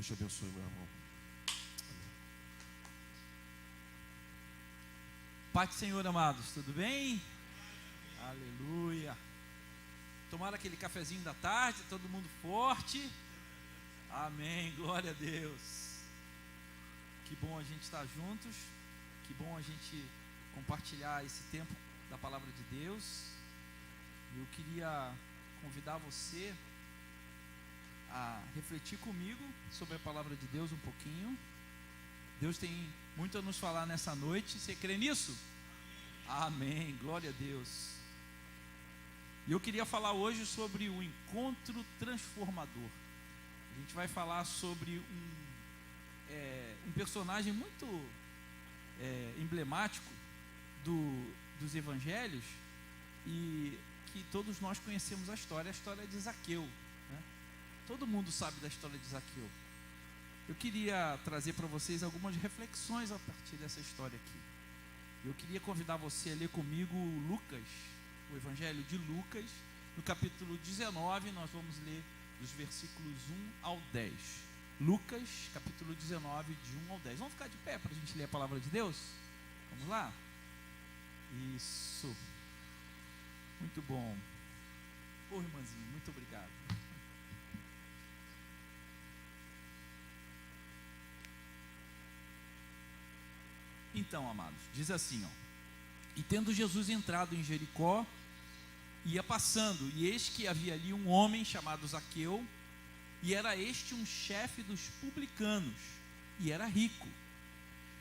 Deus te abençoe, meu irmão. Pai do Senhor, amados, tudo bem? Aleluia. Tomaram aquele cafezinho da tarde, todo mundo forte. Amém, glória a Deus. Que bom a gente estar juntos. Que bom a gente compartilhar esse tempo da palavra de Deus. Eu queria convidar você a refletir comigo sobre a palavra de Deus um pouquinho. Deus tem muito a nos falar nessa noite. Você crê nisso? Amém, glória a Deus. E eu queria falar hoje sobre o encontro transformador. A gente vai falar sobre um personagem muito emblemático dos evangelhos, e que todos nós conhecemos a história de Zaqueu, né? Todo mundo sabe da história de Zaqueu. Eu queria trazer para vocês algumas reflexões a partir dessa história aqui. Eu queria convidar você a ler comigo Lucas, o Evangelho de Lucas, no capítulo 19, nós vamos ler dos versículos 1 ao 10. Lucas, capítulo 19, de 1 ao 10. Vamos ficar de pé para a gente ler a palavra de Deus? Vamos lá? Isso. Muito bom. Ô, irmãzinho, muito obrigado. Então, amados, diz assim, e tendo Jesus entrado em Jericó, ia passando, e eis que havia ali um homem chamado Zaqueu, e era este um chefe dos publicanos, e era rico,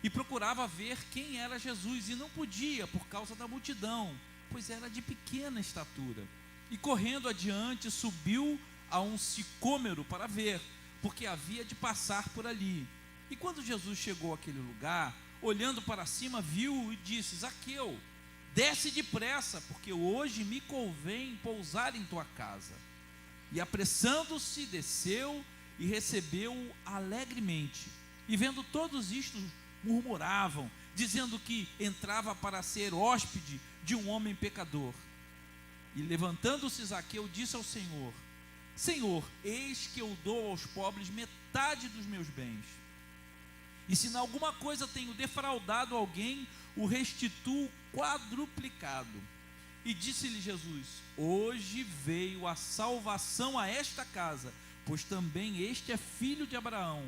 e procurava ver quem era Jesus, e não podia, por causa da multidão, pois era de pequena estatura, e correndo adiante, subiu a um sicômoro para ver, porque havia de passar por ali. E quando Jesus chegou àquele lugar, olhando para cima, viu e disse: Zaqueu, desce depressa, porque hoje me convém pousar em tua casa. E apressando-se, desceu e recebeu-o alegremente. E vendo todos isto, murmuravam, dizendo que entrava para ser hóspede de um homem pecador. E levantando-se Zaqueu, disse ao Senhor: Senhor, eis que eu dou aos pobres metade dos meus bens. E se em alguma coisa tenho defraudado alguém, o restituo quadruplicado. E disse-lhe Jesus: hoje veio a salvação a esta casa, pois também este é filho de Abraão,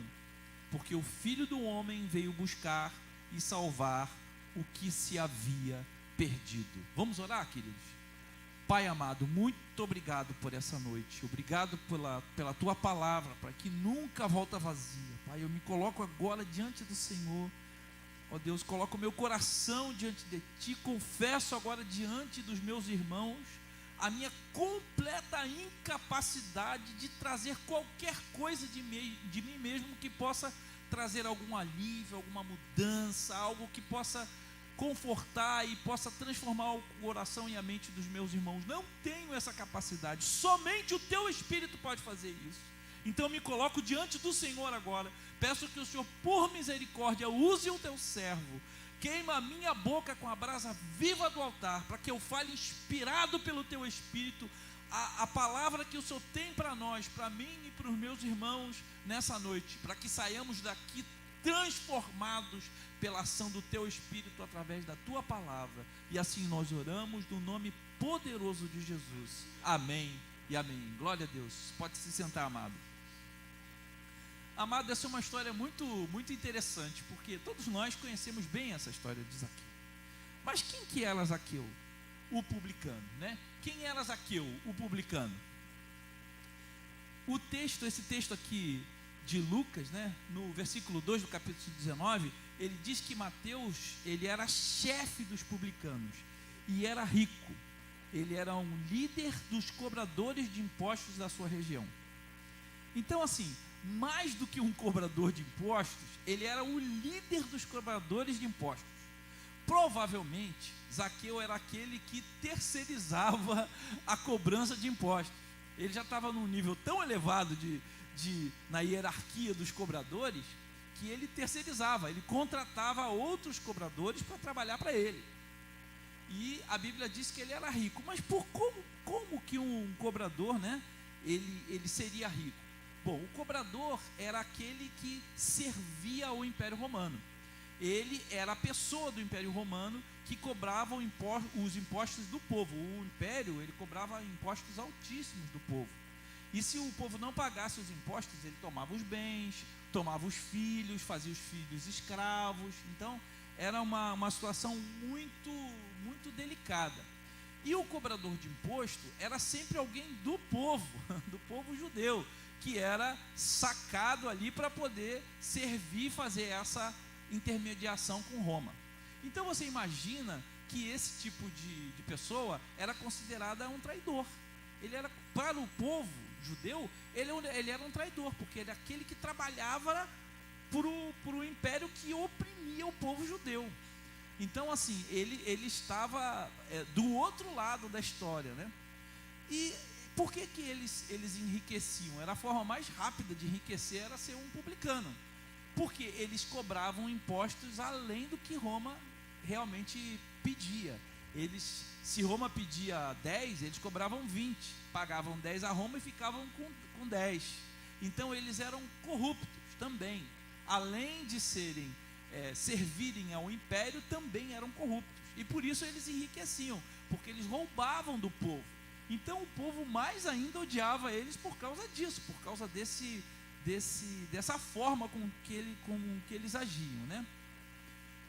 porque o Filho do Homem veio buscar e salvar o que se havia perdido. Vamos orar, queridos? Pai amado, muito obrigado por essa noite, obrigado pela tua palavra, para que nunca volta vazia. Pai, eu me coloco agora diante do Senhor, ó Deus, coloco o meu coração diante de Ti, confesso agora diante dos meus irmãos a minha completa incapacidade de trazer qualquer coisa de mim mesmo que possa trazer algum alívio, alguma mudança, algo que possa confortar e possa transformar o coração e a mente dos meus irmãos. Não tenho essa capacidade, somente o Teu Espírito pode fazer isso. Então me coloco diante do Senhor agora, peço que o Senhor, por misericórdia, use o Teu servo, queima a minha boca com a brasa viva do altar, para que eu fale inspirado pelo Teu Espírito, a palavra que o Senhor tem para nós, para mim e para os meus irmãos nessa noite, para que saiamos daqui transformados pela ação do Teu Espírito através da Tua palavra. E assim nós oramos no nome poderoso de Jesus. Amém e amém. Glória a Deus. Pode se sentar, amado. Amado, essa é uma história muito, muito interessante, porque todos nós conhecemos bem essa história de Zaqueu. Mas quem que era Zaqueu? O publicano, né? Quem era Zaqueu, o publicano? Esse texto aqui de Lucas, né, no versículo 2 do capítulo 19, ele diz que Mateus, ele era chefe dos publicanos e era rico. Ele era um líder dos cobradores de impostos da sua região. Então, assim, mais do que um cobrador de impostos, ele era o líder dos cobradores de impostos. Provavelmente, Zaqueu era aquele que terceirizava a cobrança de impostos. Ele já estava num nível tão elevado na hierarquia dos cobradores, que ele terceirizava, ele contratava outros cobradores para trabalhar para ele. E a Bíblia diz que ele era rico. Mas como que um cobrador, né, ele seria rico? Bom, o cobrador era aquele que servia ao Império Romano. Ele era a pessoa do Império Romano que cobrava os impostos do povo. O Império, ele cobrava impostos altíssimos do povo. E se o povo não pagasse os impostos, ele tomava os bens, tomava os filhos, fazia os filhos escravos. Então, era uma situação muito, muito delicada. E o cobrador de imposto era sempre alguém do povo judeu, que era sacado ali para poder servir e fazer essa intermediação com Roma. Então você imagina que esse tipo de pessoa era considerada um traidor. Ele era, para o povo judeu, ele era um traidor, porque ele era aquele que trabalhava para o império que oprimia o povo judeu. Então, assim, ele estava do outro lado da história, né? E por que eles enriqueciam? Era a forma mais rápida de enriquecer, era ser um publicano. Porque eles cobravam impostos além do que Roma realmente pedia. Se Roma pedia 10, eles cobravam 20, pagavam 10 a Roma e ficavam com 10. Então eles eram corruptos também. Além de servirem ao império, também eram corruptos. E por isso eles enriqueciam, porque eles roubavam do povo. Então o povo mais ainda odiava eles por causa disso, por causa dessa forma com que eles agiam, né?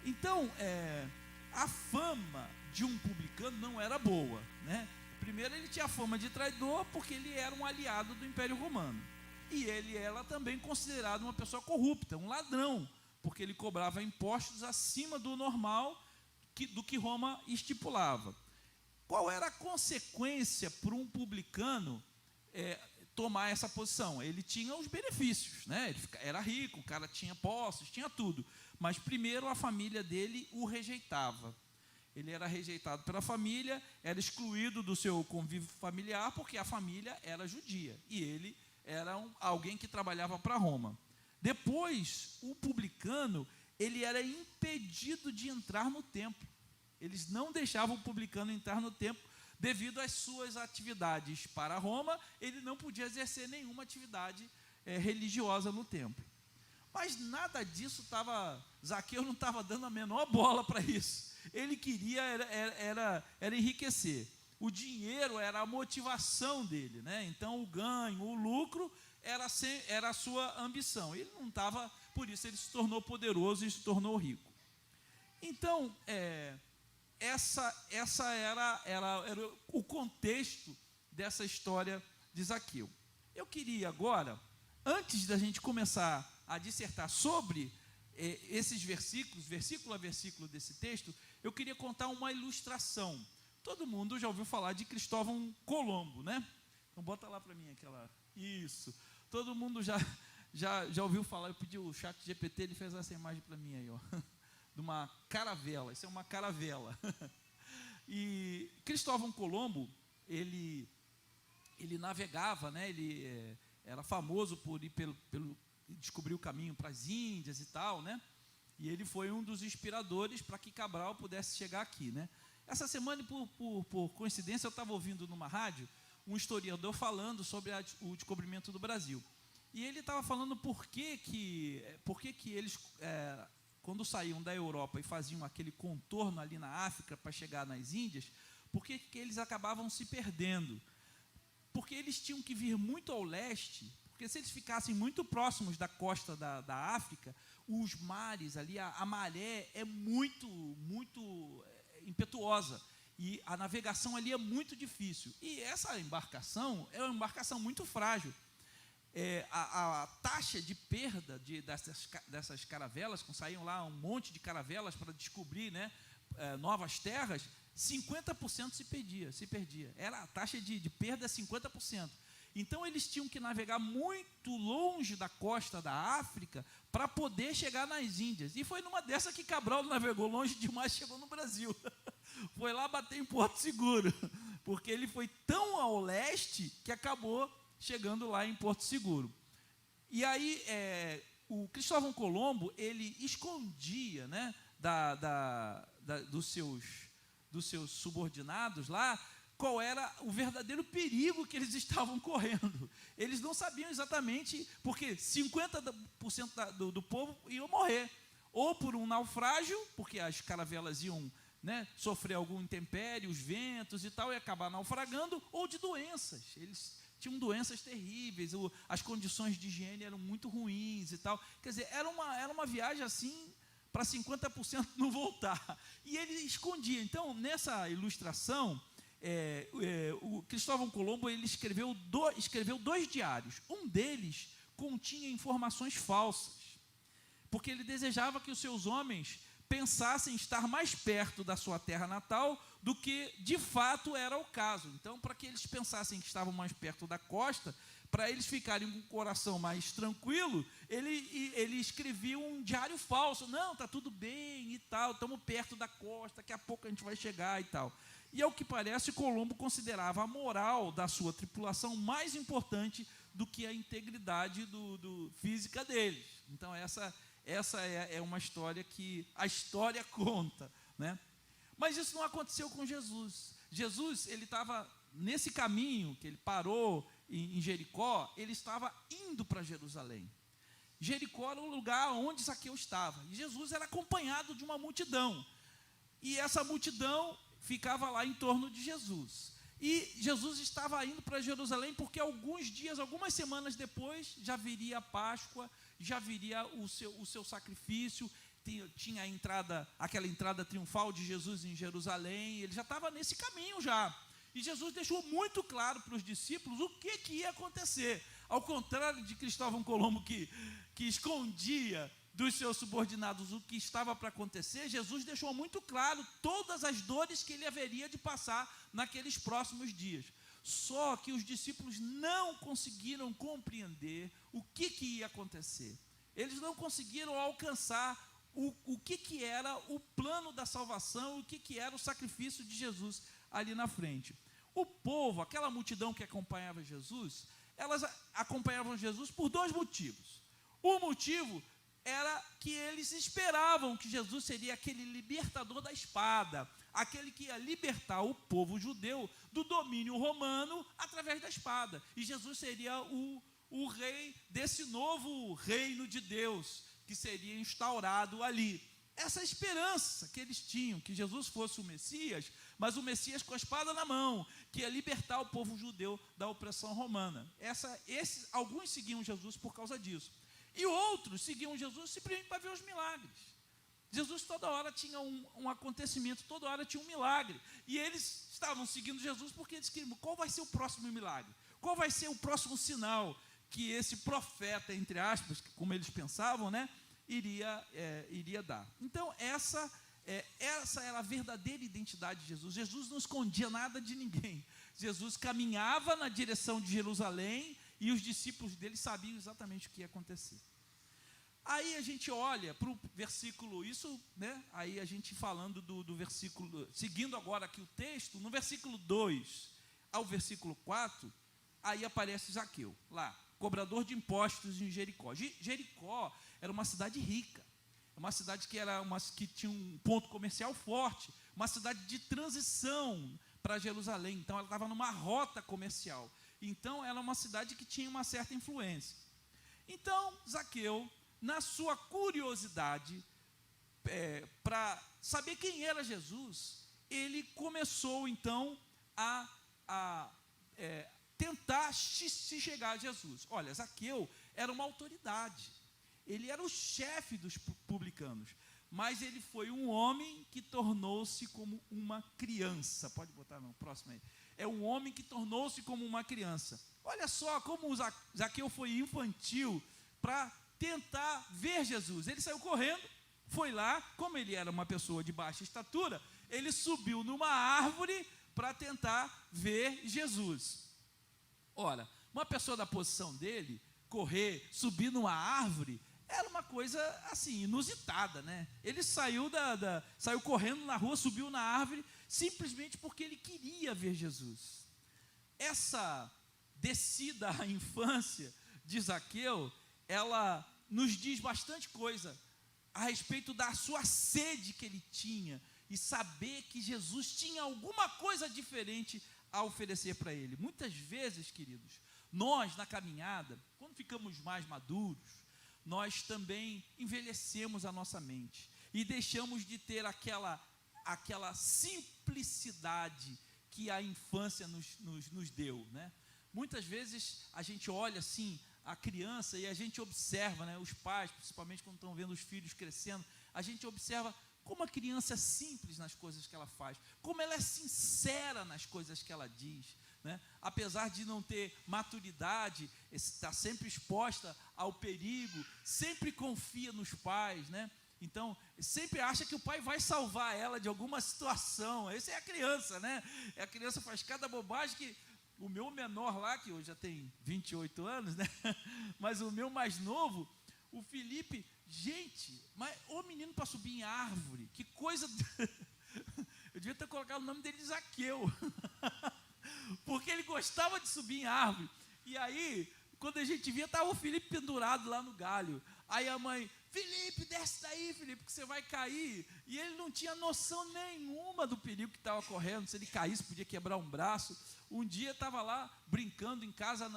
Então, a fama de um publicano não era boa, né? Primeiro, ele tinha a fama de traidor porque ele era um aliado do Império Romano. E ele era também considerado uma pessoa corrupta, um ladrão, porque ele cobrava impostos acima do normal, do que Roma estipulava. Qual era a consequência para um publicano tomar essa posição? Ele tinha os benefícios, né? Ele era rico, o cara tinha posses, tinha tudo. Mas primeiro a família dele o rejeitava. Ele era rejeitado pela família, era excluído do seu convívio familiar, porque a família era judia. E ele era alguém que trabalhava para Roma. Depois, o publicano, ele era impedido de entrar no templo. Eles não deixavam o publicano entrar no templo, devido às suas atividades para Roma. Ele não podia exercer nenhuma atividade religiosa no templo. Mas nada disso Zaqueu não estava dando a menor bola para isso. Ele queria era enriquecer. O dinheiro era a motivação dele, né? Então o ganho, o lucro era a sua ambição. Ele não estava, por isso ele se tornou poderoso e se tornou rico. Então, essa era o contexto dessa história de Zaqueu. Eu queria agora, antes da gente começar a dissertar sobre esses versículos, versículo a versículo desse texto, eu queria contar uma ilustração. Todo mundo já ouviu falar de Cristóvão Colombo, né? Então bota lá para mim aquela... Isso. Todo mundo já ouviu falar. Eu pedi o chat GPT, ele fez essa imagem para mim aí, ó, de uma caravela. Isso é uma caravela. E Cristóvão Colombo, ele navegava, né? Ele era famoso por ir descobrir o caminho para as Índias e tal, né? E ele foi um dos inspiradores para que Cabral pudesse chegar aqui, né? Essa semana, por coincidência, eu estava ouvindo numa rádio um historiador falando sobre o descobrimento do Brasil. E ele estava falando por que eles, quando saíam da Europa e faziam aquele contorno ali na África para chegar nas Índias, por que eles acabavam se perdendo? Porque eles tinham que vir muito ao leste, porque se eles ficassem muito próximos da costa da África, os mares ali, a maré é muito, muito impetuosa, e a navegação ali é muito difícil. E essa embarcação é uma embarcação muito frágil. A taxa de perda dessas caravelas, quando saíam lá um monte de caravelas para descobrir, né, novas terras, 50% se perdia. Era a taxa de perda 50%. Então eles tinham que navegar muito longe da costa da África para poder chegar nas Índias. E foi numa dessa que Cabral navegou longe demais e chegou no Brasil. Foi lá bater em Porto Seguro, porque ele foi tão ao leste que acabou chegando lá em Porto Seguro. E aí o Cristóvão Colombo, ele escondia, né, dos seus subordinados lá, qual era o verdadeiro perigo que eles estavam correndo. Eles não sabiam exatamente, porque 50% do povo iam morrer, ou por um naufrágio, porque as caravelas iam, né, sofrer algum intempérie, os ventos e tal, e acabar naufragando, ou de doenças. Eles tinham doenças terríveis, as condições de higiene eram muito ruins e tal. Quer dizer, era uma viagem assim, para 50% não voltar. E ele escondia. Então, nessa ilustração, o Cristóvão Colombo ele escreveu 2 diários. Um deles continha informações falsas, porque ele desejava que os seus homens pensassem estar mais perto da sua terra natal do que de fato era o caso. Então, para que eles pensassem que estavam mais perto da costa, para eles ficarem com o coração mais tranquilo, ele escrevia um diário falso. Não, está tudo bem e tal, estamos perto da costa, daqui a pouco a gente vai chegar e tal. E ao que parece, Colombo considerava a moral da sua tripulação mais importante do que a integridade física deles. Então, essa é uma história que a história conta, né? Mas isso não aconteceu com Jesus. Jesus, ele estava nesse caminho, que ele parou em Jericó, ele estava indo para Jerusalém. Jericó era o lugar onde Zaqueu estava, e Jesus era acompanhado de uma multidão, e essa multidão ficava lá em torno de Jesus. E Jesus estava indo para Jerusalém porque algumas semanas depois, já viria a Páscoa, já viria o seu sacrifício, tinha aquela entrada triunfal de Jesus em Jerusalém, ele já estava nesse caminho já. E Jesus deixou muito claro para os discípulos o que ia acontecer. Ao contrário de Cristóvão Colombo, que escondia dos seus subordinados o que estava para acontecer, Jesus deixou muito claro todas as dores que ele haveria de passar naqueles próximos dias. Só que os discípulos não conseguiram compreender o que ia acontecer. Eles não conseguiram alcançar o que era o plano da salvação, o que era o sacrifício de Jesus ali na frente. O povo, aquela multidão que acompanhava Jesus, elas acompanhavam Jesus por 2 motivos. Um motivo era que eles esperavam que Jesus seria aquele libertador da espada, aquele que ia libertar o povo judeu do domínio romano através da espada. E Jesus seria o rei desse novo reino de Deus, que seria instaurado ali. Essa é que eles tinham, que Jesus fosse o Messias, mas o Messias com a espada na mão, que ia libertar o povo judeu da opressão romana. Alguns seguiam Jesus por causa disso. E outros seguiam Jesus simplesmente para ver os milagres. Jesus toda hora tinha um acontecimento, toda hora tinha um milagre. E eles estavam seguindo Jesus porque eles queriam, qual vai ser o próximo milagre? Qual vai ser o próximo sinal que esse profeta, entre aspas, como eles pensavam, né, iria dar? Então, essa era a verdadeira identidade de Jesus. Jesus não escondia nada de ninguém. Jesus caminhava na direção de Jerusalém e os discípulos dele sabiam exatamente o que ia acontecer. Aí a gente olha para o versículo, aí a gente falando do versículo, seguindo agora aqui o texto, no versículo 2 ao versículo 4, aí aparece Zaqueu, lá, cobrador de impostos em Jericó. Jericó era uma cidade rica, uma cidade que tinha um ponto comercial forte, uma cidade de transição para Jerusalém, então ela estava numa rota comercial. Então, era uma cidade que tinha uma certa influência. Então, Zaqueu, na sua curiosidade, para saber quem era Jesus, ele começou, então, a tentar se chegar a Jesus. Olha, Zaqueu era uma autoridade. Ele era o chefe dos publicanos. Mas ele foi um homem que tornou-se como uma criança. Pode botar no próximo aí. É um homem que tornou-se como uma criança. Olha só como o Zaqueu foi infantil para tentar ver Jesus. Ele saiu correndo, foi lá, como ele era uma pessoa de baixa estatura, ele subiu numa árvore para tentar ver Jesus. Ora, uma pessoa da posição dele, correr, subir numa árvore, era uma coisa assim, inusitada, né? Ele saiu correndo na rua, subiu na árvore, simplesmente porque ele queria ver Jesus. Essa descida à infância de Zaqueu, ela nos diz bastante coisa a respeito da sua sede que ele tinha, e saber que Jesus tinha alguma coisa diferente a oferecer para Ele. Muitas vezes, queridos, nós na caminhada, quando ficamos mais maduros, nós também envelhecemos a nossa mente e deixamos de ter aquela simplicidade que a infância nos deu, né? Muitas vezes a gente olha assim a criança e a gente observa, né, os pais, principalmente quando estão vendo os filhos crescendo, a gente observa como a criança é simples nas coisas que ela faz, como ela é sincera nas coisas que ela diz, né? Apesar de não ter maturidade, está sempre exposta ao perigo, sempre confia nos pais, né? Então, sempre acha que o pai vai salvar ela de alguma situação. Essa é a criança, né? A criança faz cada bobagem que... O meu menor lá, que hoje já tem 28 anos, né? Mas o meu mais novo, o Felipe, gente, mas o menino para subir em árvore, que coisa... Eu devia ter colocado o nome dele de Zaqueu, porque ele gostava de subir em árvore. E aí, quando a gente via, estava o Felipe pendurado lá no galho. Aí a mãe, Felipe, desce daí, Felipe, que você vai cair. E ele não tinha noção nenhuma do perigo que estava correndo. Se ele caísse, podia quebrar um braço. Um dia estava lá, brincando em casa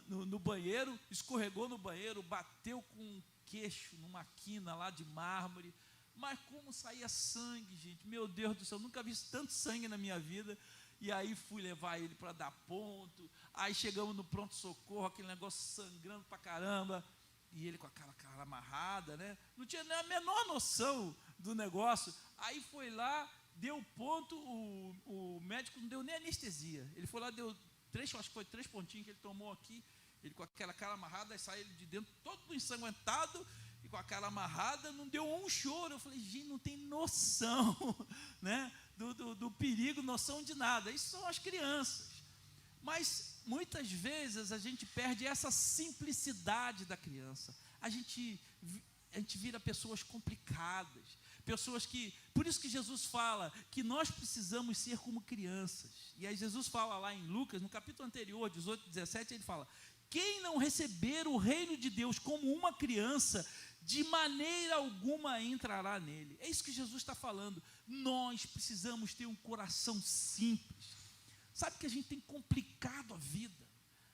no banheiro, escorregou no banheiro, bateu com um queixo numa quina lá de mármore. Mas como saía sangue, gente, meu Deus do céu, nunca vi tanto sangue na minha vida. E aí fui levar ele para dar ponto. Aí chegamos no pronto-socorro, aquele negócio sangrando pra caramba. E ele com aquela cara amarrada, né? Não tinha nem a menor noção do negócio. Aí foi lá, deu ponto, o médico não deu nem anestesia. Ele foi lá, deu acho que foi 3 pontinhos que ele tomou aqui. Ele com aquela cara amarrada, aí saiu ele de dentro todo ensanguentado e com a cara amarrada, não deu um choro. Eu falei, gente, não tem noção, né? Do perigo, noção de nada. Isso são as crianças. Mas muitas vezes a gente perde essa simplicidade da criança. A gente vira pessoas complicadas, pessoas que... Por isso que Jesus fala que nós precisamos ser como crianças. E aí Jesus fala lá em Lucas, no capítulo anterior, 18, 17, ele fala: quem não receber o reino de Deus como uma criança, de maneira alguma entrará nele. É isso que Jesus está falando. Nós precisamos ter um coração simples. Sabe que a gente tem complicado a vida,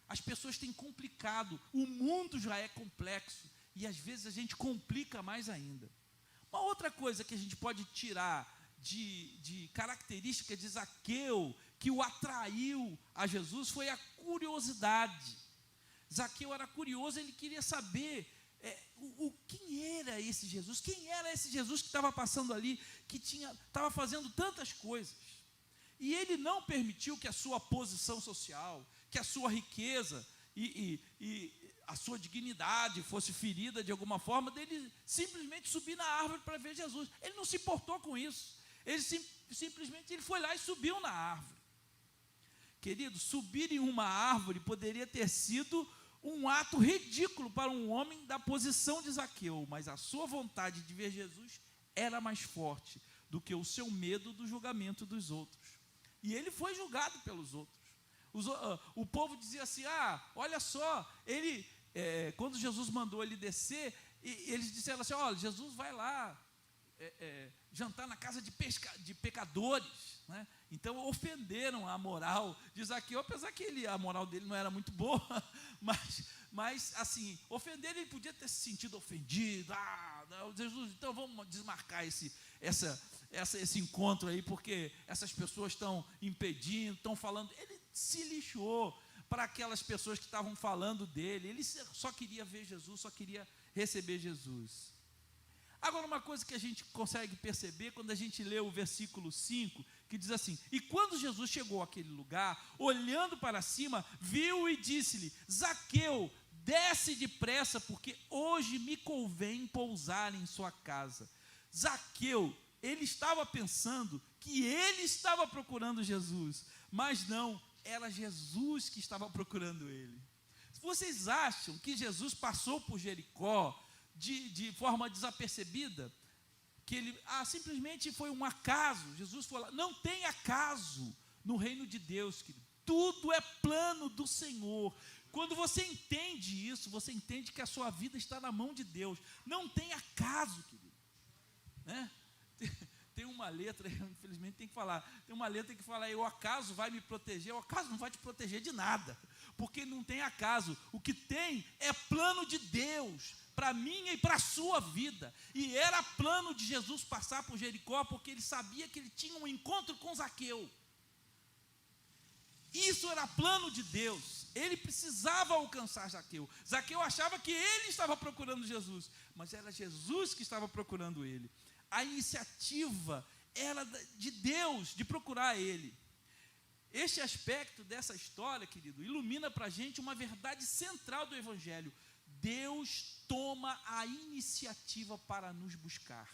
as pessoas têm complicado, o mundo já é complexo, e às vezes a gente complica mais ainda. Uma outra coisa que a gente pode tirar de característica de Zaqueu, que o atraiu a Jesus, foi a curiosidade. Zaqueu era curioso, ele queria saber quem era esse Jesus, que estava passando ali, que estava fazendo tantas coisas. E ele não permitiu que a sua posição social, que a sua riqueza e a sua dignidade fosse ferida de alguma forma, dele simplesmente subir na árvore para ver Jesus. Ele não se importou com isso. Ele simplesmente foi lá e subiu na árvore. Querido, subir em uma árvore poderia ter sido um ato ridículo para um homem da posição de Zaqueu, mas a sua vontade de ver Jesus era mais forte do que o seu medo do julgamento dos outros. E ele foi julgado pelos outros. O povo dizia assim, olha só, quando Jesus mandou ele descer, eles disseram assim, olha, Jesus vai lá jantar na casa de pecadores, né? Então ofenderam a moral de Zaqueu, apesar que a moral dele não era muito boa, mas assim, ofenderam, ele podia ter se sentido ofendido. Não, Jesus, então vamos desmarcar esse encontro aí, porque essas pessoas estão impedindo, estão falando. Ele se lixou para aquelas pessoas que estavam falando dele. Ele só queria ver Jesus, só queria receber Jesus. Agora, uma coisa que a gente consegue perceber quando a gente lê o versículo 5, que diz assim: e quando Jesus chegou àquele lugar, olhando para cima, viu e disse-lhe: Zaqueu, desce depressa, porque hoje me convém pousar em sua casa. Zaqueu, ele estava pensando que ele estava procurando Jesus, mas não, era Jesus que estava procurando ele. Vocês acham que Jesus passou por Jericó de forma desapercebida? Que ele simplesmente foi um acaso? Jesus foi lá. Não tem acaso no reino de Deus, querido. Tudo é plano do Senhor. Quando você entende isso, você entende que a sua vida está na mão de Deus. Não tem acaso, querido, né? tem uma letra, infelizmente tem que falar, tem uma letra que fala, o acaso vai me proteger, o acaso não vai te proteger de nada, porque não tem acaso, o que tem é plano de Deus, para a minha e para a sua vida, e era plano de Jesus passar por Jericó, porque ele sabia que ele tinha um encontro com Zaqueu. Isso era plano de Deus, ele precisava alcançar Zaqueu. Zaqueu achava que ele estava procurando Jesus, mas era Jesus que estava procurando ele. A iniciativa era de Deus, de procurar ele. Este aspecto dessa história, querido, ilumina para a gente uma verdade central do Evangelho. Deus toma a iniciativa para nos buscar.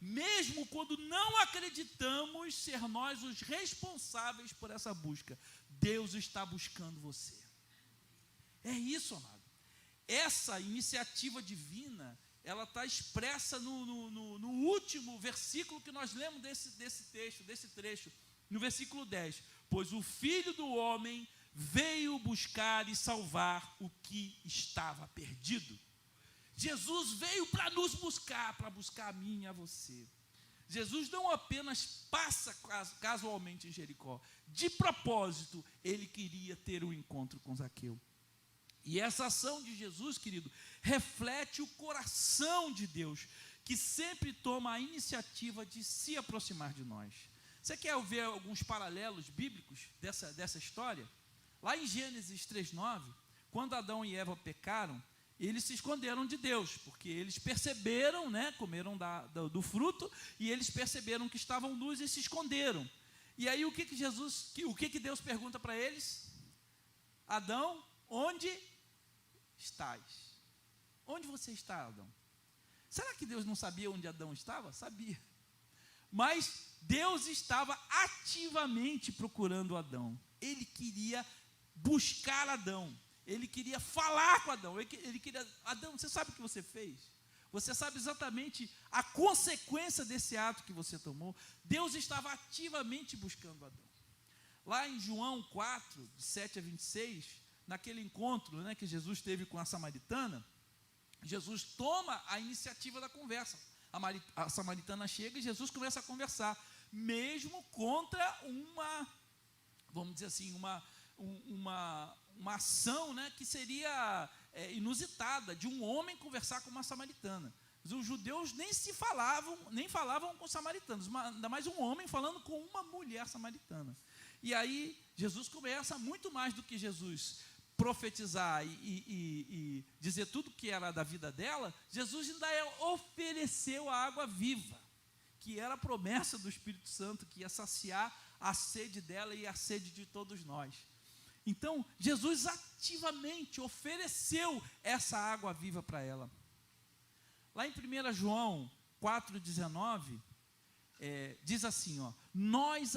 Mesmo quando não acreditamos ser nós os responsáveis por essa busca, Deus está buscando você. É isso, amado. Essa iniciativa divina, ela está expressa no último versículo que nós lemos desse trecho, no versículo 10. Pois o Filho do Homem veio buscar e salvar o que estava perdido. Jesus veio para nos buscar, para buscar a mim e a você. Jesus não apenas passa casualmente em Jericó, de propósito, ele queria ter um encontro com Zaqueu. E essa ação de Jesus, querido, reflete o coração de Deus, que sempre toma a iniciativa de se aproximar de nós. Você quer ver alguns paralelos bíblicos dessa história? Lá em Gênesis 3:9, quando Adão e Eva pecaram, eles se esconderam de Deus, porque eles perceberam, comeram do fruto, e eles perceberam que estavam nus e se esconderam. E aí o que Deus pergunta para eles? Adão, onde estás? Onde você está, Adão? Será que Deus não sabia onde Adão estava? Sabia. Mas Deus estava ativamente procurando Adão. Ele queria buscar Adão. Ele queria falar com Adão. Ele queria, Adão, você sabe o que você fez? Você sabe exatamente a consequência desse ato que você tomou? Deus estava ativamente buscando Adão. Lá em João 4, de 7 a 26, naquele encontro que Jesus teve com a samaritana, Jesus toma a iniciativa da conversa. A samaritana chega e Jesus começa a conversar, mesmo contra vamos dizer assim, uma ação que seria inusitada, de um homem conversar com uma samaritana. Os judeus nem falavam com samaritanos, ainda mais um homem falando com uma mulher samaritana. E aí Jesus começa, muito mais do que Jesus profetizar e dizer tudo que era da vida dela, Jesus ainda ofereceu a água viva, que era a promessa do Espírito Santo, que ia saciar a sede dela e a sede de todos nós. Então, Jesus ativamente ofereceu essa água viva para ela. Lá em 1 João 4,19, diz assim, nós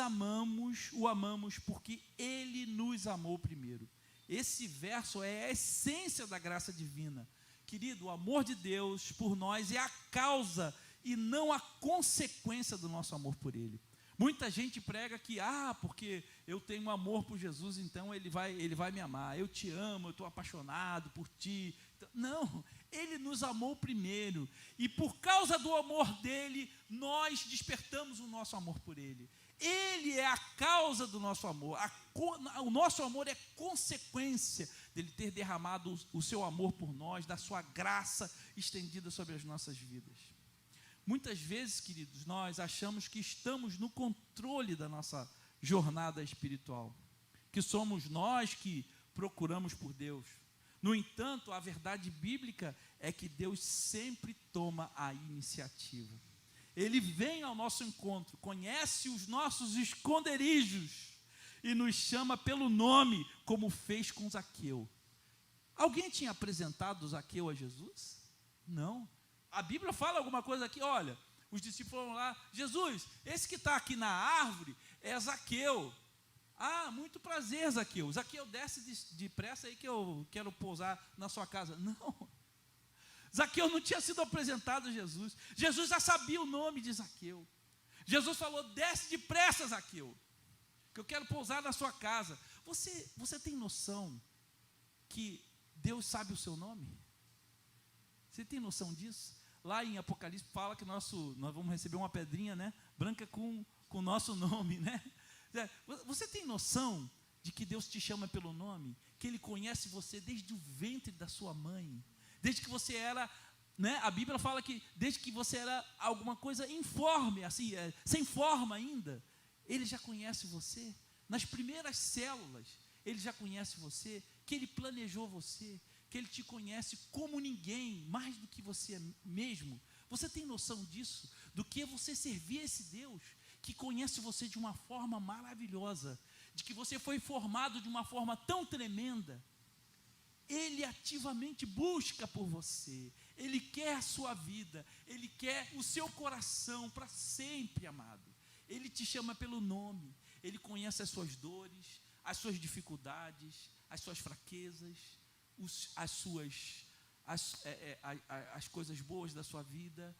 o amamos porque Ele nos amou primeiro. Esse verso é a essência da graça divina. Querido, o amor de Deus por nós é a causa e não a consequência do nosso amor por Ele. Muita gente prega que, porque eu tenho amor por Jesus, então Ele vai me amar. Eu te amo, eu estou apaixonado por ti. Não, Ele nos amou primeiro. E por causa do amor dEle, nós despertamos o nosso amor por Ele. Ele é a causa do nosso amor. O nosso amor é consequência dele ter derramado o seu amor por nós, da sua graça estendida sobre as nossas vidas. Muitas vezes, queridos, nós achamos que estamos no controle da nossa jornada espiritual, que somos nós que procuramos por Deus. No entanto, a verdade bíblica é que Deus sempre toma a iniciativa. Ele vem ao nosso encontro, conhece os nossos esconderijos e nos chama pelo nome, como fez com Zaqueu. Alguém tinha apresentado Zaqueu a Jesus? Não. A Bíblia fala alguma coisa aqui, olha, os discípulos foram lá, Jesus, esse que está aqui na árvore é Zaqueu. Muito prazer, Zaqueu. Zaqueu, desce depressa aí que eu quero pousar na sua casa. Não. Zaqueu não tinha sido apresentado a Jesus. Jesus já sabia o nome de Zaqueu. Jesus falou, desce depressa, Zaqueu, que eu quero pousar na sua casa. Você tem noção que Deus sabe o seu nome? Você tem noção disso? Lá em Apocalipse fala que nós vamos receber uma pedrinha, branca com o nosso nome, né? Você tem noção de que Deus te chama pelo nome? Que Ele conhece você desde o ventre da sua mãe, desde que você era, né? A Bíblia fala que desde que você era alguma coisa informe, assim, sem forma ainda, Ele já conhece você. Nas primeiras células, Ele já conhece você, que Ele planejou você, que Ele te conhece como ninguém, mais do que você mesmo. Você tem noção disso? Do que você servir a esse Deus que conhece você de uma forma maravilhosa, de que você foi formado de uma forma tão tremenda. Ele ativamente busca por você, Ele quer a sua vida, Ele quer o seu coração para sempre, amado. Ele te chama pelo nome, Ele conhece as suas dores, as suas dificuldades, as suas fraquezas, as coisas boas da sua vida,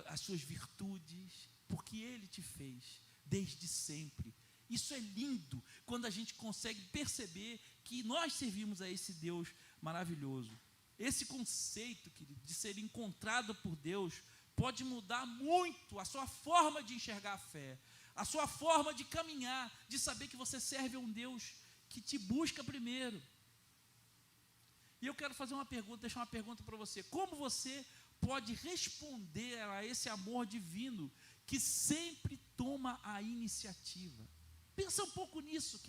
as suas virtudes, porque Ele te fez desde sempre. Isso é lindo, quando a gente consegue perceber que nós servimos a esse Deus maravilhoso. Esse conceito, querido, de ser encontrado por Deus, pode mudar muito a sua forma de enxergar a fé, a sua forma de caminhar, de saber que você serve a um Deus que te busca primeiro. E eu quero fazer uma pergunta, deixar uma pergunta para você. Como você pode responder a esse amor divino que sempre toma a iniciativa? Pensa um pouco nisso,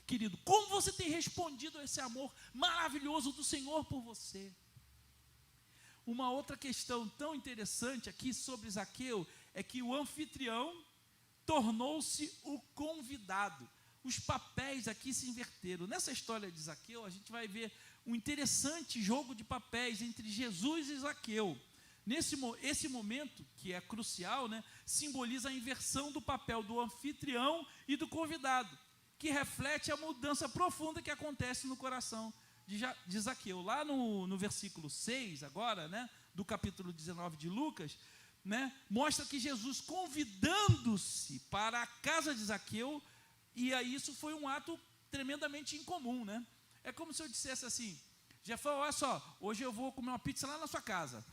querido. Como você tem respondido a esse amor maravilhoso do Senhor por você? Uma outra questão tão interessante aqui sobre Zaqueu é que o anfitrião tornou-se o convidado. Os papéis aqui se inverteram. Nessa história de Zaqueu, a gente vai ver um interessante jogo de papéis entre Jesus e Zaqueu. Esse momento, que é crucial, né, simboliza a inversão do papel do anfitrião e do convidado, que reflete a mudança profunda que acontece no coração de Zaqueu. Lá no versículo 6, agora, né, do capítulo 19 de Lucas, né, mostra que Jesus convidando-se para a casa de Zaqueu, e aí isso foi um ato tremendamente incomum, né? É como se eu dissesse assim: Jefão, olha só, hoje eu vou comer uma pizza lá na sua casa.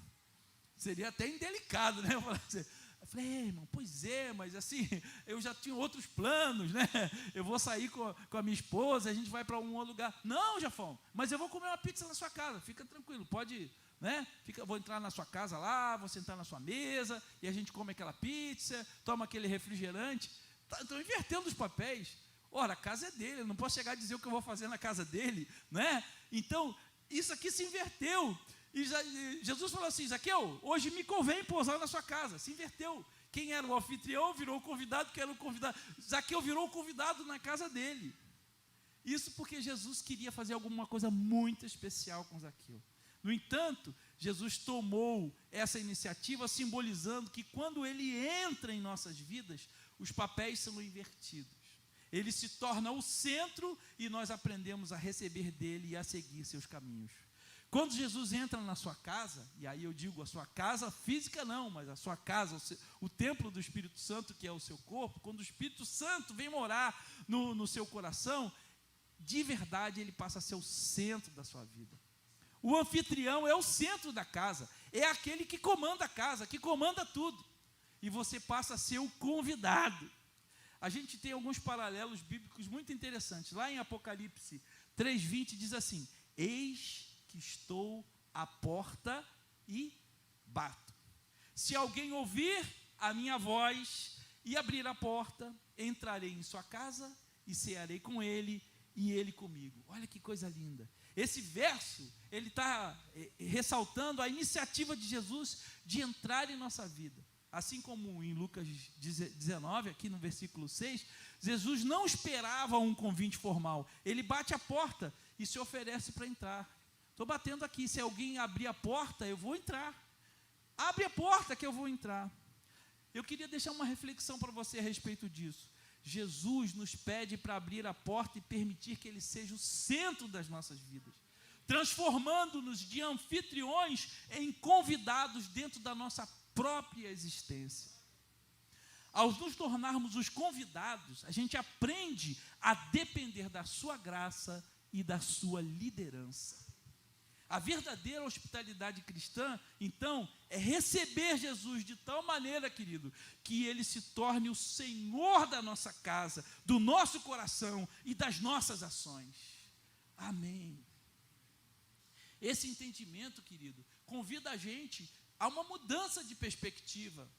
Seria até indelicado, né? Eu falei, irmão, pois é, mas assim, eu já tinha outros planos, né? Eu vou sair com a minha esposa, a gente vai para um outro lugar. Não, Jefão, mas eu vou comer uma pizza na sua casa, fica tranquilo, pode, né? Vou entrar na sua casa lá, vou sentar na sua mesa, e a gente come aquela pizza, toma aquele refrigerante. Estou invertendo os papéis. Ora, a casa é dele, eu não posso chegar a dizer o que eu vou fazer na casa dele, né? Então, isso aqui se inverteu. E Jesus falou assim: Zaqueu, hoje me convém pousar na sua casa. Se inverteu. Quem era o anfitrião virou o convidado, quem era o convidado. Zaqueu virou o convidado na casa dele. Isso porque Jesus queria fazer alguma coisa muito especial com Zaqueu. No entanto, Jesus tomou essa iniciativa, simbolizando que quando Ele entra em nossas vidas, os papéis são invertidos. Ele se torna o centro e nós aprendemos a receber dele e a seguir seus caminhos. Quando Jesus entra na sua casa, e aí eu digo a sua casa física não, mas a sua casa, o templo do Espírito Santo, que é o seu corpo, quando o Espírito Santo vem morar no seu coração, de verdade ele passa a ser o centro da sua vida. O anfitrião é o centro da casa, é aquele que comanda a casa, que comanda tudo, e você passa a ser o convidado. A gente tem alguns paralelos bíblicos muito interessantes. Lá em Apocalipse 3:20 diz assim: eis que estou à porta e bato. Se alguém ouvir a minha voz e abrir a porta, entrarei em sua casa e cearei com ele e ele comigo. Olha que coisa linda. Esse verso, ele está ressaltando a iniciativa de Jesus de entrar em nossa vida. Assim como em Lucas 19, aqui no versículo 6, Jesus não esperava um convite formal. Ele bate a porta e se oferece para entrar. Estou batendo aqui, se alguém abrir a porta, eu vou entrar. Abre a porta que eu vou entrar. Eu queria deixar uma reflexão para você a respeito disso. Jesus nos pede para abrir a porta e permitir que Ele seja o centro das nossas vidas, transformando-nos de anfitriões em convidados dentro da nossa própria existência. Ao nos tornarmos os convidados, a gente aprende a depender da sua graça e da sua liderança. A verdadeira hospitalidade cristã, então, é receber Jesus de tal maneira, querido, que Ele se torne o Senhor da nossa casa, do nosso coração e das nossas ações. Amém. Esse entendimento, querido, convida a gente a uma mudança de perspectiva,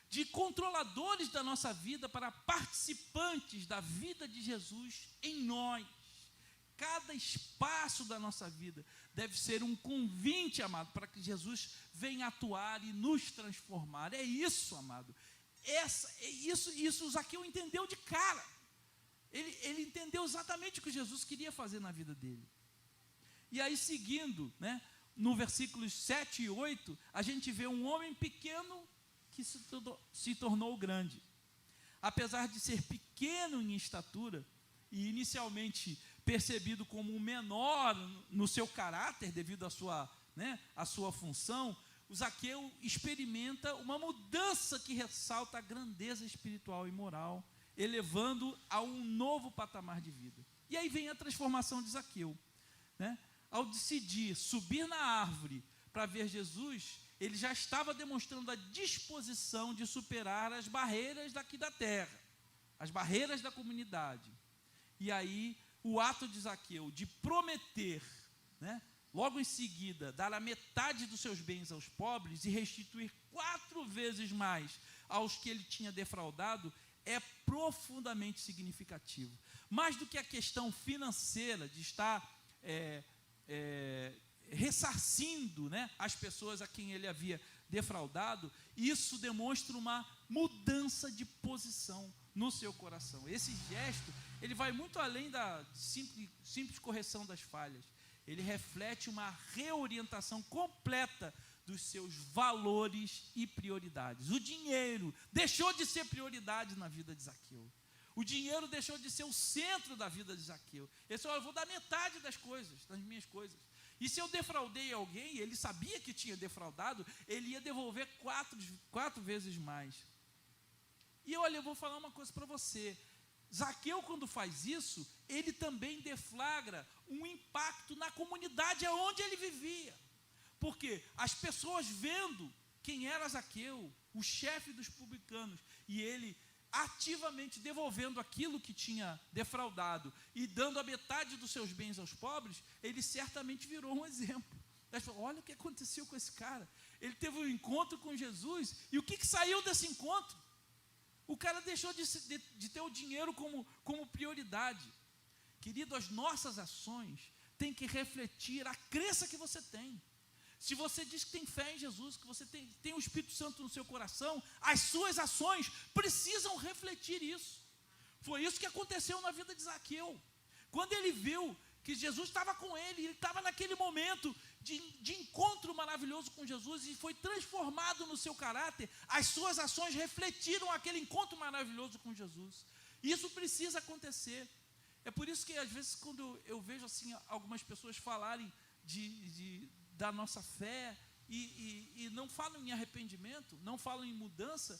de controladores da nossa vida para participantes da vida de Jesus em nós. Cada espaço da nossa vida deve ser um convite, amado, para que Jesus venha atuar e nos transformar. É isso, amado. Isso o Zaqueu entendeu de cara. Ele entendeu exatamente o que Jesus queria fazer na vida dele. E aí, seguindo, né, no versículos 7 e 8, a gente vê um homem pequeno que se tornou grande. Apesar de ser pequeno em estatura, e inicialmente percebido como um menor no seu caráter, devido à sua função, o Zaqueu experimenta uma mudança que ressalta a grandeza espiritual e moral, elevando a um novo patamar de vida. E aí vem a transformação de Zaqueu, né? Ao decidir subir na árvore para ver Jesus, ele já estava demonstrando a disposição de superar as barreiras daqui da terra, as barreiras da comunidade. E aí, o ato de Zaqueu de prometer, né, logo em seguida, dar a metade dos seus bens aos pobres e restituir 4 vezes mais aos que ele tinha defraudado, é profundamente significativo. Mais do que a questão financeira de estar ressarcindo, né, as pessoas a quem ele havia defraudado, isso demonstra uma mudança de posição no seu coração. Esse gesto, ele vai muito além da simples correção das falhas. Ele reflete uma reorientação completa dos seus valores e prioridades. O dinheiro deixou de ser prioridade na vida de Zaqueu. O dinheiro deixou de ser o centro da vida de Zaqueu. Ele disse: eu vou dar metade das minhas coisas. E se eu defraudei alguém, ele sabia que tinha defraudado, ele ia devolver 4 vezes mais. E olha, eu vou falar uma coisa para você. Zaqueu, quando faz isso, ele também deflagra um impacto na comunidade onde ele vivia. Porque as pessoas vendo quem era Zaqueu, o chefe dos publicanos, e ele ativamente devolvendo aquilo que tinha defraudado e dando a metade dos seus bens aos pobres, ele certamente virou um exemplo. Olha o que aconteceu com esse cara. Ele teve um encontro com Jesus, e o que saiu desse encontro? O cara deixou de ter o dinheiro como prioridade. Querido, as nossas ações têm que refletir a crença que você tem. Se você diz que tem fé em Jesus, que você tem o Espírito Santo no seu coração, as suas ações precisam refletir isso. Foi isso que aconteceu na vida de Zaqueu. Quando ele viu que Jesus estava com ele estava naquele momento de encontro maravilhoso com Jesus e foi transformado no seu caráter, as suas ações refletiram aquele encontro maravilhoso com Jesus. Isso precisa acontecer. É por isso que às vezes quando eu vejo assim algumas pessoas falarem da nossa fé e não falam em arrependimento, não falam em mudança,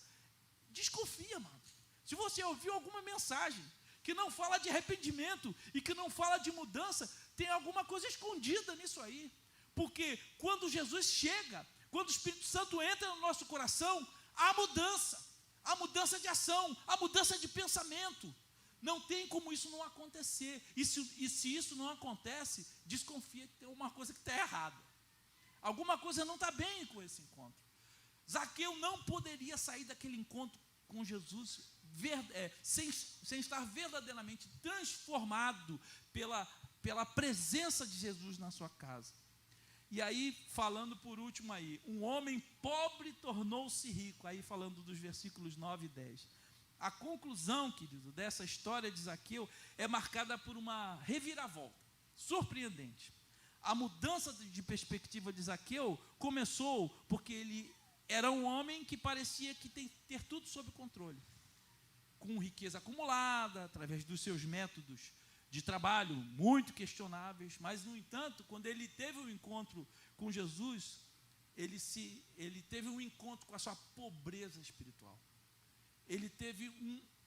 desconfia, mano. Se você ouviu alguma mensagem que não fala de arrependimento e que não fala de mudança, tem alguma coisa escondida nisso aí. Porque quando Jesus chega, quando o Espírito Santo entra no nosso coração, há mudança de ação, há mudança de pensamento. Não tem como isso não acontecer. E se isso não acontece, desconfia que tem uma coisa que está errada. Alguma coisa não está bem com esse encontro. Zaqueu não poderia sair daquele encontro com Jesus sem estar verdadeiramente transformado pela presença de Jesus na sua casa. E aí, falando por último aí, um homem pobre tornou-se rico, aí falando dos versículos 9 e 10. A conclusão, querido, dessa história de Zaqueu é marcada por uma reviravolta surpreendente. A mudança de perspectiva de Zaqueu começou porque ele era um homem que parecia que ter tudo sob controle, com riqueza acumulada, através dos seus métodos de trabalho muito questionáveis, mas, no entanto, quando ele teve um encontro com Jesus, ele teve um encontro com a sua pobreza espiritual. Ele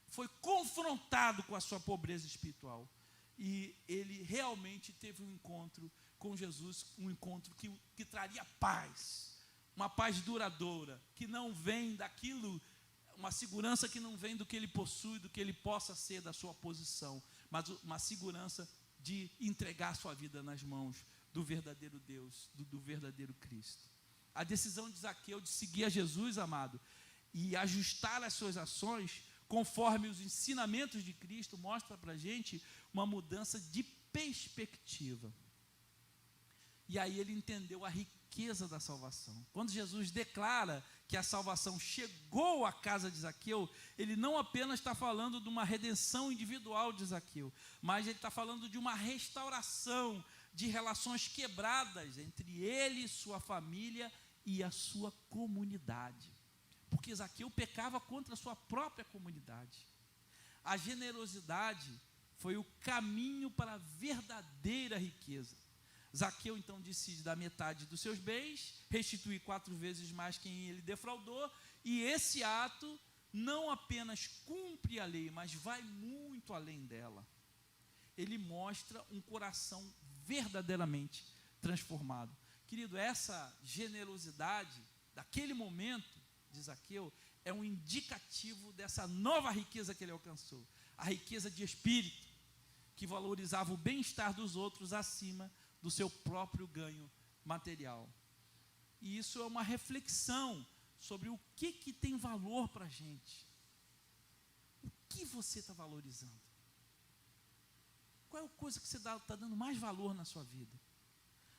foi confrontado com a sua pobreza espiritual, e ele realmente teve um encontro com Jesus, um encontro que traria paz, uma paz duradoura, que não vem daquilo, uma segurança que não vem do que ele possui, do que ele possa ser, da sua posição, mas uma segurança de entregar sua vida nas mãos do verdadeiro Deus, do verdadeiro Cristo. A decisão de Zaqueu de seguir a Jesus, amado, e ajustar as suas ações conforme os ensinamentos de Cristo, mostra para a gente uma mudança de perspectiva. E aí ele entendeu a riqueza da salvação. Quando Jesus declara que a salvação chegou à casa de Zaqueu, ele não apenas está falando de uma redenção individual de Zaqueu, mas ele está falando de uma restauração de relações quebradas entre ele, sua família e a sua comunidade. Porque Zaqueu pecava contra a sua própria comunidade. A generosidade foi o caminho para a verdadeira riqueza. Zaqueu então decide dar metade dos seus bens, restituir 4 vezes mais quem ele defraudou, e esse ato não apenas cumpre a lei, mas vai muito além dela. Ele mostra um coração verdadeiramente transformado. Querido, essa generosidade daquele momento de Zaqueu é um indicativo dessa nova riqueza que ele alcançou, a riqueza de espírito, que valorizava o bem-estar dos outros acima do seu próprio ganho material. E isso é uma reflexão sobre o que tem valor para a gente. O que você está valorizando? Qual é a coisa que você está dando mais valor na sua vida?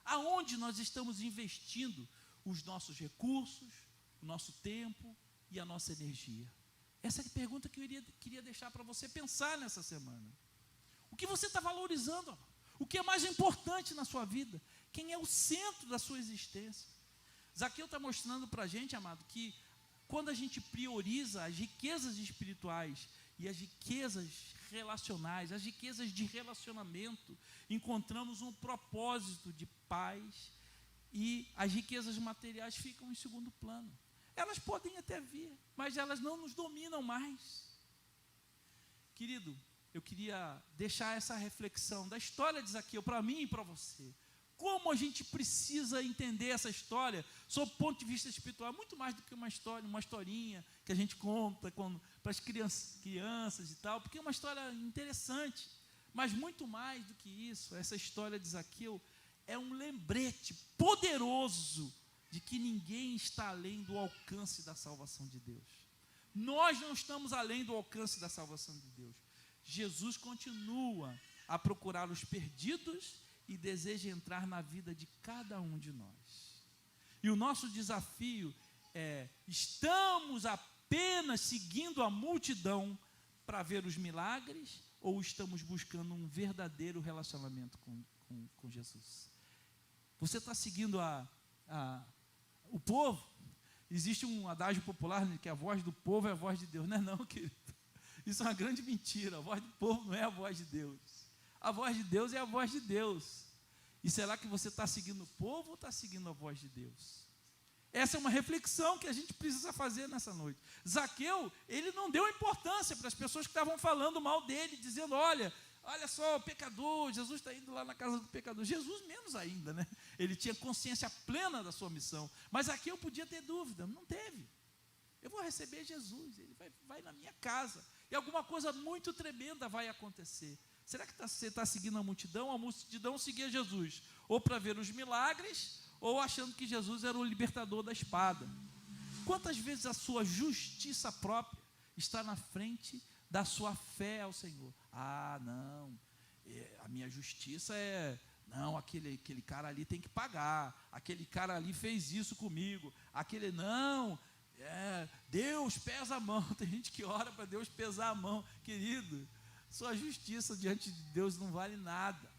Aonde nós estamos investindo os nossos recursos, o nosso tempo e a nossa energia? Essa é a pergunta que eu queria deixar para você pensar nessa semana. O que você está valorizando, amado? O que é mais importante na sua vida? Quem é o centro da sua existência? Zaqueu está mostrando para a gente, amado, que quando a gente prioriza as riquezas espirituais e as riquezas relacionais, as riquezas de relacionamento, encontramos um propósito de paz, e as riquezas materiais ficam em segundo plano. Elas podem até vir, mas elas não nos dominam mais. Querido, eu queria deixar essa reflexão da história de Zaqueu para mim e para você. Como a gente precisa entender essa história sob o ponto de vista espiritual, muito mais do que uma história, uma historinha que a gente conta para as crianças e tal, porque é uma história interessante, mas muito mais do que isso, essa história de Zaqueu é um lembrete poderoso de que ninguém está além do alcance da salvação de Deus. Nós não estamos além do alcance da salvação de Deus. Jesus continua a procurar os perdidos e deseja entrar na vida de cada um de nós. E o nosso desafio é: estamos apenas seguindo a multidão para ver os milagres, ou estamos buscando um verdadeiro relacionamento com Jesus? Você está seguindo o povo? Existe um adágio popular, né, que a voz do povo é a voz de Deus. Não é não, querido. Isso é uma grande mentira. A voz do povo não é a voz de Deus. A voz de Deus é a voz de Deus. E será que você está seguindo o povo ou está seguindo a voz de Deus? Essa é uma reflexão que a gente precisa fazer nessa noite. Zaqueu, ele não deu importância para as pessoas que estavam falando mal dele, dizendo: olha só, o pecador, Jesus está indo lá na casa do pecador. Jesus menos ainda, né? Ele tinha consciência plena da sua missão. Mas Zaqueu podia ter dúvida, não teve. Eu vou receber Jesus, ele vai na minha casa, e alguma coisa muito tremenda vai acontecer. Será que você está seguindo a multidão? A multidão seguia Jesus, ou para ver os milagres, ou achando que Jesus era o libertador da espada. Quantas vezes a sua justiça própria está na frente da sua fé ao Senhor? Ah, não, a minha justiça é... Não, aquele cara ali tem que pagar, aquele cara ali fez isso comigo, Deus pesa a mão. Tem gente que ora para Deus pesar a mão. Querido, sua justiça diante de Deus não vale nada.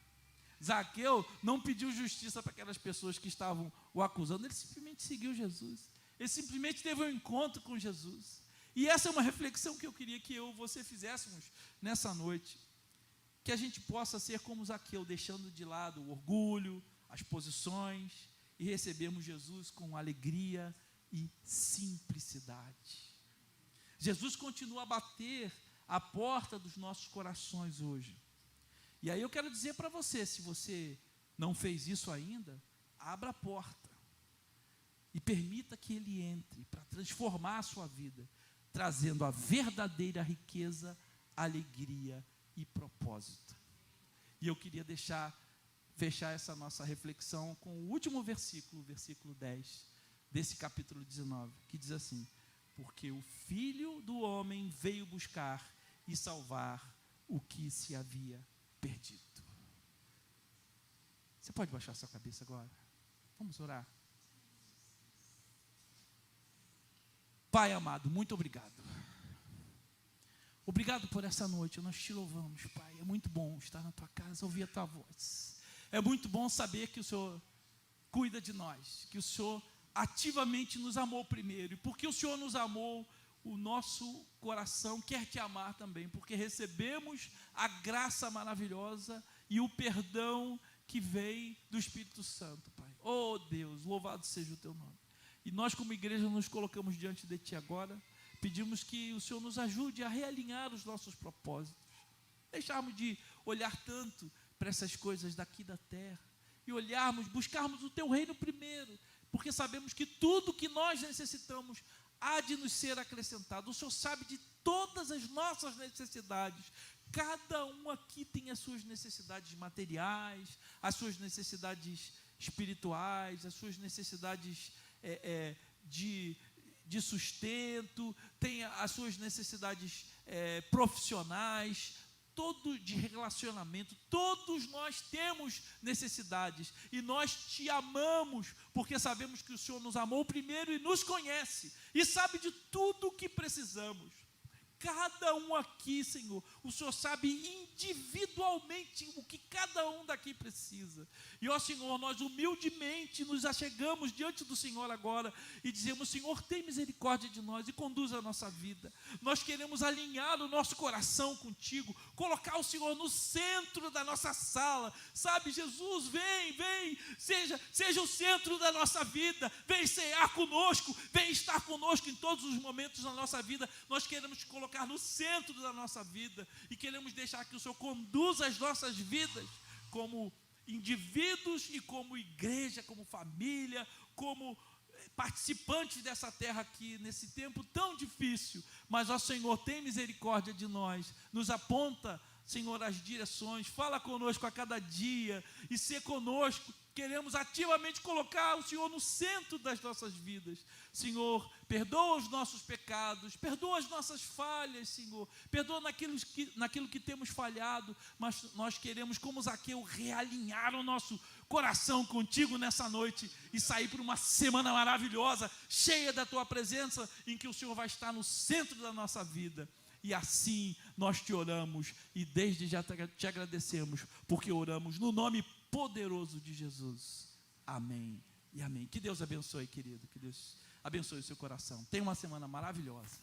Zaqueu não pediu justiça para aquelas pessoas que estavam o acusando, ele simplesmente seguiu Jesus, ele simplesmente teve um encontro com Jesus. E essa é uma reflexão que eu queria que eu e você fizéssemos nessa noite, que a gente possa ser como Zaqueu, deixando de lado o orgulho, as posições, e recebermos Jesus com alegria e simplicidade. Jesus continua a bater a porta dos nossos corações hoje. E aí eu quero dizer para você, se você não fez isso ainda, abra a porta e permita que Ele entre para transformar a sua vida, trazendo a verdadeira riqueza, alegria e propósito. E eu queria fechar essa nossa reflexão com o último versículo, versículo 10, desse capítulo 19, que diz assim: porque o Filho do Homem veio buscar e salvar o que se havia perdido. Você pode baixar sua cabeça agora? Vamos orar. Pai amado, muito obrigado. Obrigado por essa noite, nós te louvamos, Pai. É muito bom estar na tua casa, ouvir a tua voz. É muito bom saber que o Senhor cuida de nós, que o Senhor ativamente nos amou primeiro. E porque o Senhor nos amou, o nosso coração quer te amar também, porque recebemos a graça maravilhosa e o perdão que vem do Espírito Santo, Pai. Oh Deus, louvado seja o teu nome. E nós como igreja nos colocamos diante de ti agora, pedimos que o Senhor nos ajude a realinhar os nossos propósitos, deixarmos de olhar tanto para essas coisas daqui da terra, e buscarmos o teu reino primeiro, porque sabemos que tudo que nós necessitamos há de nos ser acrescentado. O Senhor sabe de todas as nossas necessidades. Cada um aqui tem as suas necessidades materiais, as suas necessidades espirituais, as suas necessidades de sustento, tem as suas necessidades profissionais, de relacionamento. Todos nós temos necessidades, e nós te amamos, porque sabemos que o Senhor nos amou primeiro e nos conhece, e sabe de tudo o que precisamos. Cada um aqui, Senhor, o Senhor sabe individualmente o que cada um daqui precisa. E ó Senhor, nós humildemente nos achegamos diante do Senhor agora e dizemos: Senhor, tem misericórdia de nós e conduz a nossa vida. Nós queremos alinhar o nosso coração contigo, colocar o Senhor no centro da nossa sala, sabe? Jesus, vem, seja o centro da nossa vida, vem cear conosco, vem estar conosco em todos os momentos da nossa vida. Nós queremos te colocar no centro da nossa vida e queremos deixar que o Senhor conduza as nossas vidas como indivíduos e como igreja, como família, como participantes dessa terra aqui, nesse tempo tão difícil. Mas, ó Senhor, tem misericórdia de nós, nos aponta, Senhor, as direções, fala conosco a cada dia e ser conosco. Queremos ativamente colocar o Senhor no centro das nossas vidas. Senhor, perdoa os nossos pecados, perdoa as nossas falhas, Senhor, perdoa naquilo que temos falhado, mas nós queremos, como Zaqueu, realinhar o nosso coração contigo nessa noite e sair por uma semana maravilhosa, cheia da tua presença, em que o Senhor vai estar no centro da nossa vida. E assim nós te oramos e desde já te agradecemos, porque oramos no nome poderoso de Jesus. Amém e amém. Que Deus abençoe, querido. Que Deus abençoe o seu coração. Tenha uma semana maravilhosa.